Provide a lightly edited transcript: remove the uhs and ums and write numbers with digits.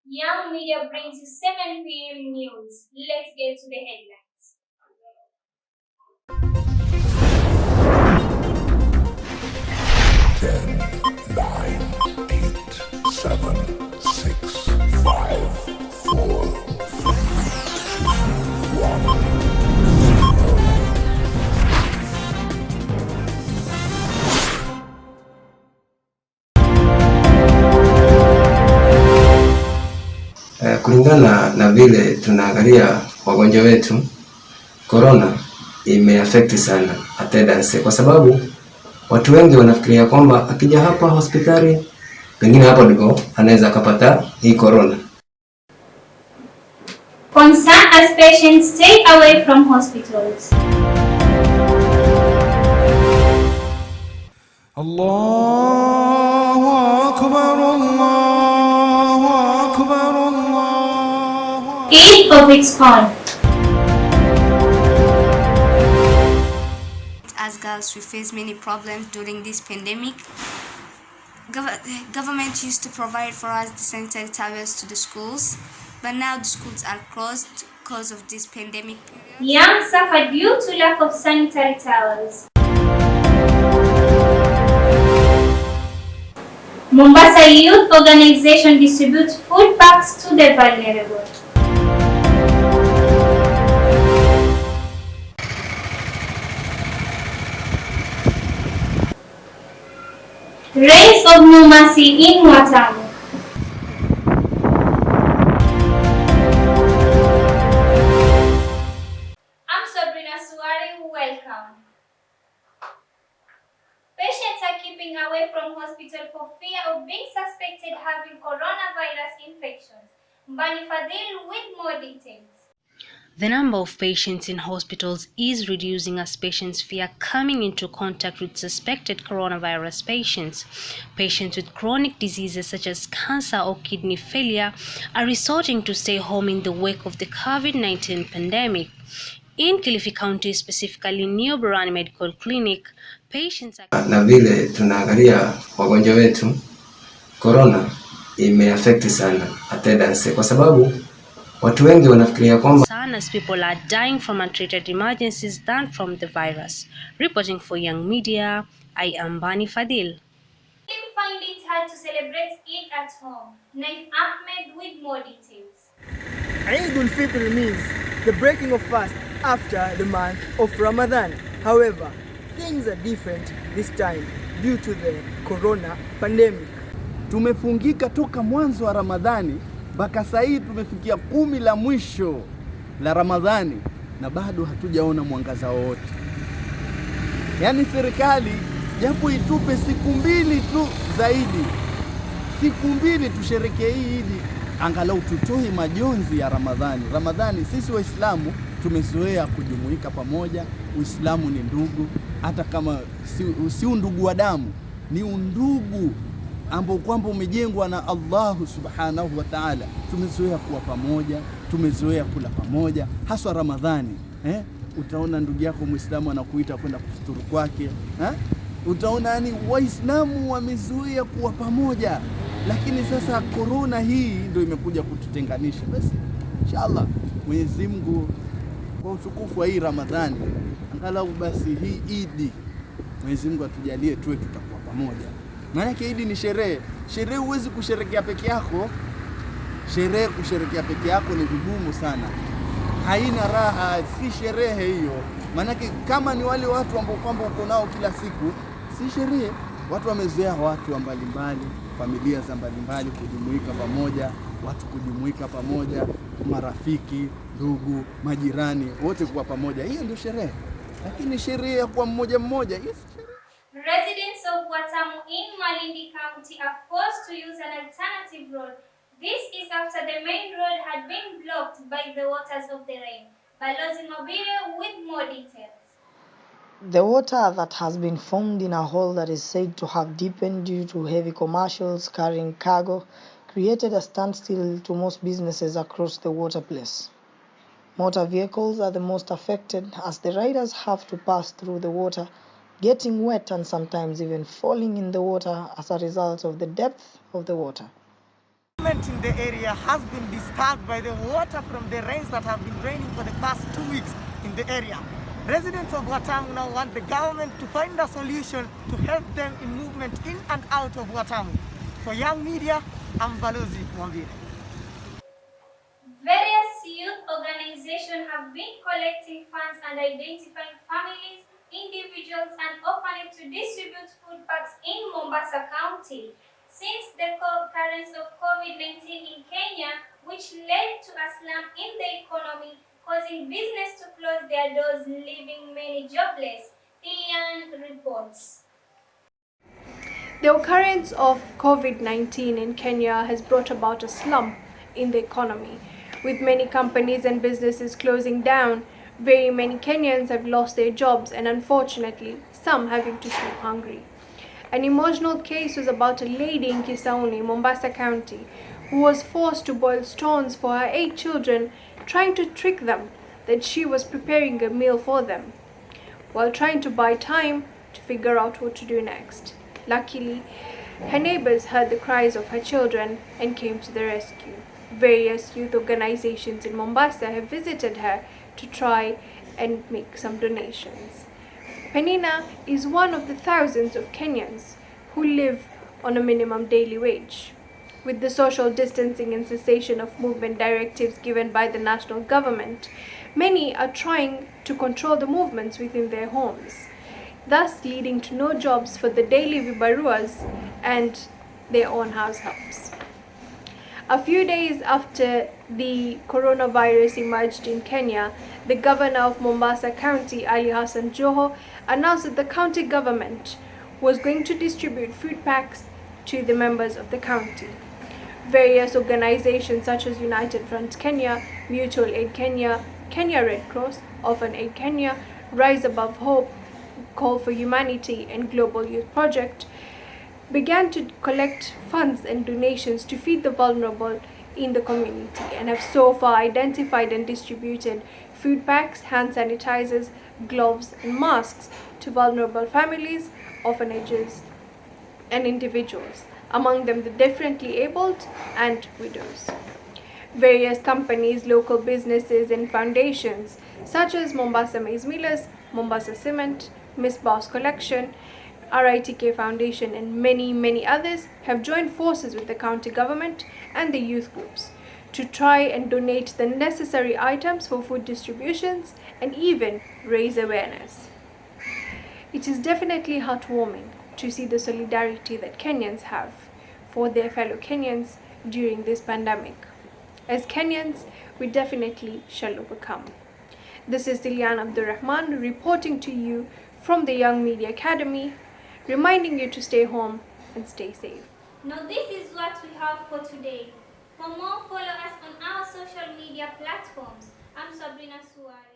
Young Media brings you 7 p.m. news. Let's get to the headlines. 10, 9, 8, 7, 6, 5, 4, 3, 2, 1. Kulingana na vile tunaangalia wagonjwa wetu, corona imeaffect sana attendance, kwa sababu watu wengi wanafikiria kwamba akija hapa hospitali pengine hapo ndipo anaweza akapata hii corona. Concern as patients stay away from hospitals. Allahu Akbar, Allahu Akbar, Allahu. Each of its own. As girls, we face many problems during this pandemic. Government used to provide for us the sanitary towels to the schools, but now the schools are closed because of this pandemic period. Young suffer due to lack of sanitary towels. Mombasa Youth Organization distributes food packs to the vulnerable. Rains of no mercy in Watamu. I'm Sabrina Suari, welcome. Patients are keeping away from hospital for fear of being suspected having coronavirus infections. Bani Fadil with more details. The number of patients in hospitals is reducing as patients fear coming into contact with suspected coronavirus patients. Patients with chronic diseases such as cancer or kidney failure are resorting to stay home in the wake of the COVID-19 pandemic. In Kilifi County, specifically New Borani Medical Clinic, patients are... Na vile tunaangalia wagonjwa wetu, corona imeaffect sana attendance, kwa sababu watu wengi wanafikiria kwamba as people are dying from untreated emergencies than from the virus. Reporting for Young Media, I am Bani Fadil. You find it hard to celebrate it at home. Naif Ahmed with more details. Eid al-Fitr means the breaking of fast after the month of Ramadan. However, things are different this time due to the corona pandemic. Tumefungika toka mwanzo wa Ramadhani mpaka sasa hivi tumefikia 10 la mwisho la Ramadhani na bado hatujaona mwangaza wote. Yaani serikali japo itupe siku 2 tu zaidi, siku 2 tusherekee hii Idi, angalau tutoe majonzi ya Ramadhani. Ramadhani sisi Waislamu tumezoea kujumuika pamoja. Uislamu ni ndugu, hata kama si undugu wa damu, ni undugu ambao kwamba umejengwa na Allahu subhanahu wa ta'ala. Tumezoea kuwa pamoja, tumezoea kula pamoja, haswa Ramadhani. Utaona ndugu yako Muislamu anakuita kwenda kufuturu kwake. Utaona yani Waislamu wamezoea kuwa pamoja, lakini sasa corona hii ndio imekuja kututenganisha. Basi inshallah Mwenyezi Mungu kwa utukufu wa hii Ramadhani, angalau basi hii Idi Mwenyezi Mungu atujalie tuwe tutakuwa pamoja. Maana Idi ni sherehe. Sherehe huwezi kusherekea peke yako. Sherehe kusherekea peke yako ni vigumu sana. Haina raha, si sherehe hiyo. Maana kama ni wale watu ambao kwamba uko nao kila siku, si sherehe. Watu wamezoea watu wa mbalimbali, familia za mbalimbali kujumuika pamoja, watu kujumuika pamoja, marafiki, ndugu, majirani, wote kuwa pamoja. Hiyo ndio sherehe. Lakini sherehe ya kwa mmoja mmoja, yes. Residents of Watamu in Malindi County are forced to use an alternative road. This is after the main road had been blocked by the waters of the rain. Balozi Mobile with more details. The water that has been formed in a hole that is said to have deepened due to heavy commercials carrying cargo created a standstill to most businesses across the water place. Motor vehicles are the most affected as the riders have to pass through the water, getting wet and sometimes even falling in the water as a result of the depth of the water. Government out in the area has been disturbed by the water from the rains that have been raining for the past 2 weeks in the area. Residents of Watamu now want the government to find a solution to help them in movement in and out of Watamu. For Young Media, I'm Balozi Mwambire. Various youth organizations have been collecting funds and identifying families, individuals, and orphanages to distribute food packs in Mombasa County. Since the occurrence of COVID-19 in Kenya, which led to a slump in the economy, causing business to close their doors, leaving many jobless, Lilian reports. The occurrence of COVID-19 in Kenya has brought about a slump in the economy. With many companies and businesses closing down, very many Kenyans have lost their jobs and unfortunately, some having to sleep hungry. An emotional case was about a lady in Kisauni, Mombasa County, who was forced to boil stones for her 8 children, trying to trick them that she was preparing a meal for them, while trying to buy time to figure out what to do next. Luckily, her neighbors heard the cries of her children and came to the rescue. Various youth organizations in Mombasa have visited her to try and make some donations. Penina is one of the thousands of Kenyans who live on a minimum daily wage. With the social distancing and cessation of movement directives given by the national government, many are trying to control the movements within their homes, thus leading to no jobs for the daily vibaruas and their own house helps. A few days after the coronavirus emerged in Kenya, the governor of Mombasa County, Ali Hassan Joho, announced that the county government was going to distribute food packs to the members of the county. Various organizations such as United Front Kenya, Mutual Aid Kenya, Kenya Red Cross, Orphan Aid Kenya, Rise Above Hope, Call for Humanity, and Global Youth Project began to collect funds and donations to feed the vulnerable in the community and have so far identified and distributed food packs, hand sanitizers, gloves, and masks to vulnerable families, orphanages, and individuals, among them the differently abled and widows. Various companies, local businesses, and foundations such as Mombasa Maize Millers, Mombasa Cement, Miss Boss Collection, RITK Foundation, and many others have joined forces with the county government and the youth groups to try and donate the necessary items for food distributions and even raise awareness. It is definitely heartwarming to see the solidarity that Kenyans have for their fellow Kenyans during this pandemic. As Kenyans, we definitely shall overcome. This is Dilian Abdurrahman reporting to you from the Young Media Academy, reminding you to stay home and stay safe. Now this is what we have for today. For more, follow us on our social media platforms. I'm Sabrina Suarez.